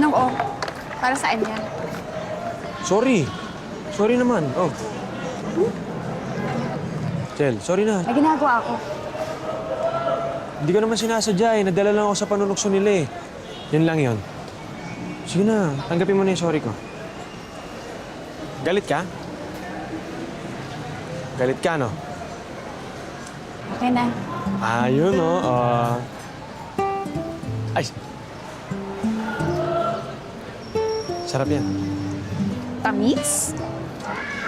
Manong, oh. Para saan yan? Sorry. Sorry naman. Oh. Chel, sorry na. May ginagawa ako. Hindi ko naman sinasadya eh. Nadala lang ako sa panunukso nila eh. Yan lang yon. Sige na, tanggapin mo na yung sorry ko. Galit ka? Galit ka, no? Okay na. Ayun, no? Ay! Sarap yan. Tamis?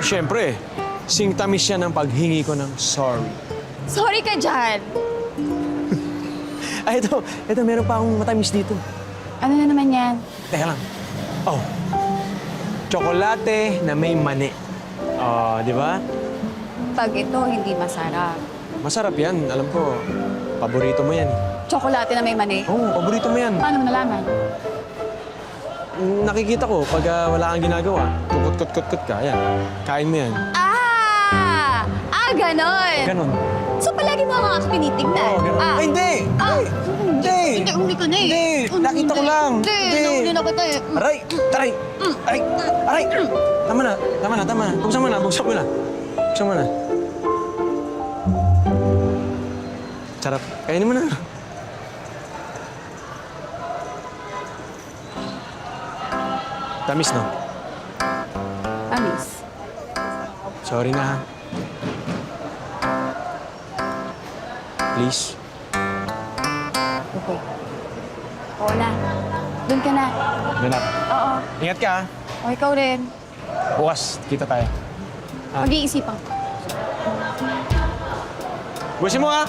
Siyempre, sing tamis siya ng paghingi ko ng sorry. Sorry ka dyan. Ay, ito, meron pa akong matamis dito. Ano na naman yan? Teka lang. Oh, tsokolate na may mani. Oh, di ba? Pag ito, hindi masarap. Masarap yan. Alam ko, paborito mo yan. Tsokolate na may mani. Oo, paborito mo yan. Paano mo nalaman? Nakikita ko pag wala kang ginagawa. Kukut-kut-kut ka. Yan. Kain mo yan. Ganon. Ganon. So palagi mo ang aking tinitignan? Oo, ganon. Ay, hindi! Hindi! Hindi, uli ka na eh. Hindi! Nakita ko lang. Hindi, nauli na kita eh. Aray! Aray! Aray! Aray! Tama na. Buksan mo na. Buksan mo na. Sarap. Kainin mo na. Tamis, no? Tamis. Sorry na, ha? Please. Okay. Oo na. Doon ka na. Ganap. Oo. Ingat ka, ha? O, ikaw rin. Bukas, kita tayo. Mag-iisipan ko. Busin mo, ha?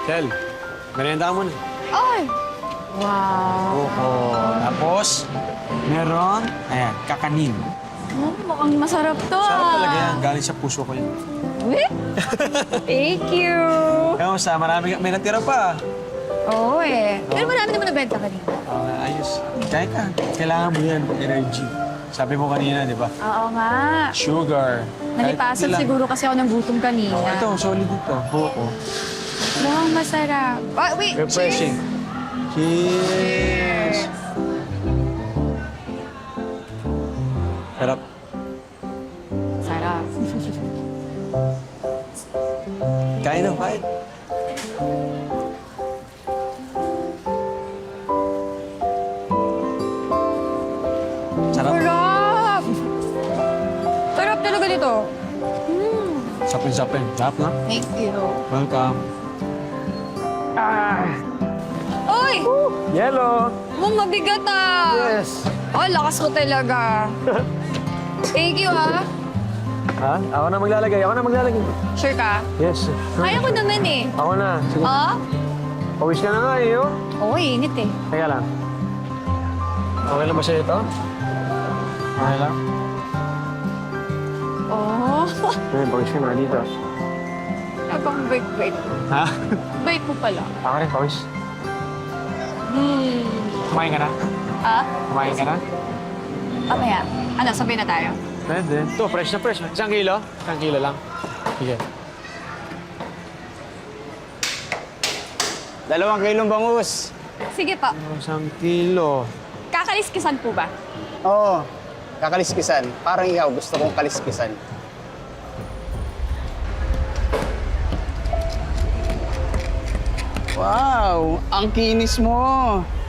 Chel, merienda ka muna. Ay! Wow. Oo. Tapos, meron, ayan, kakanin. Oh, mukhang masarap to Sarap talaga yan. Galing sa puso ko yun. Uy! Thank you. Kamusta? May natira pa. Oo eh. Pero marami naman nabenta kanina. Ayos. Kaya ka. Kailangan mo yan, energy. Sabi mo kanina, di ba? Oo nga. Sugar. Nalipasan siguro kasi ako ng gutom kanina. Oh, ito, solid ito. Buko. Mukhang masarap. Ah, wait, Refreshing. Cheers! Sarap. Sarap. Kain na, kain. Sarap. Sarap! Sarap talaga nito. Sapin-sapin. Sarap na. Thank you. Welcome. Uy! Yellow! Mong mabigat ah! Yes! Oh, lakas ko talaga. Thank you ah. Ha? Ako na maglalagay. Sure ka? Yes. Kaya ko naman eh. Ako na. Sige. Oh? Pawis ka na nga eh, oh. Oo, init eh. Teka lang. Okay lang ba sa'yo ito? Okay lang? Oh. Ayun, pawis ka na dito. Abang bait-bait. Ha? Bait mo pala. Ako rin, pawis. Kumain ka na? Ah? Kumain ka na? Mamaya. Ano, sabay na tayo? Pwede. Ito, fresh na fresh. 1 kilo? 1 kilo lang. Sige. 2 kilong bangus. Sige pa. 1 kilo. Kakaliskisan po ba? Oo, kakaliskisan. Parang ikaw, gusto kong kaliskisan. Wow, ang kinis mo.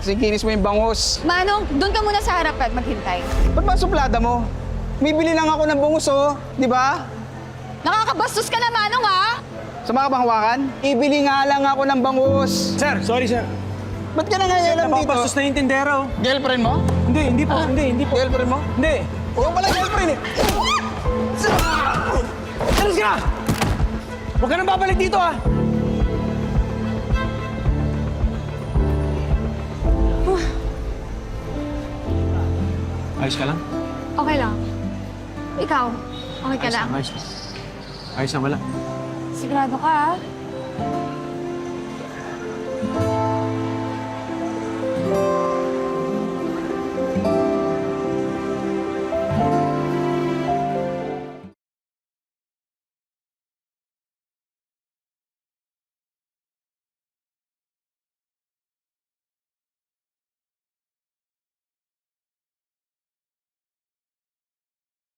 Kasi kinis mo yung bangus. Manong, doon ka muna sa harap at maghintay. Ba't ba suplada mo? Bibili lang ako ng bangus, oh. Di ba? Nakakabastos ka na, Manong, ha? Sama ka bang hawakan? Ibili nga lang ako ng bangus. Sir, sorry sir. Ba't ka nangayalam dito? Napapastos na yung tindera, oh. Girlfriend mo? Hindi po. Hindi po. Girlfriend mo? Hindi. Huwag pala girlfriend eh. Alis ka! Huwag ka nang babalik dito, ah! Ayos ka lang? Okay lang. Ikaw, okay ka lang? Ayos lang. Ayos lang, wala. Sigurado ka, ah?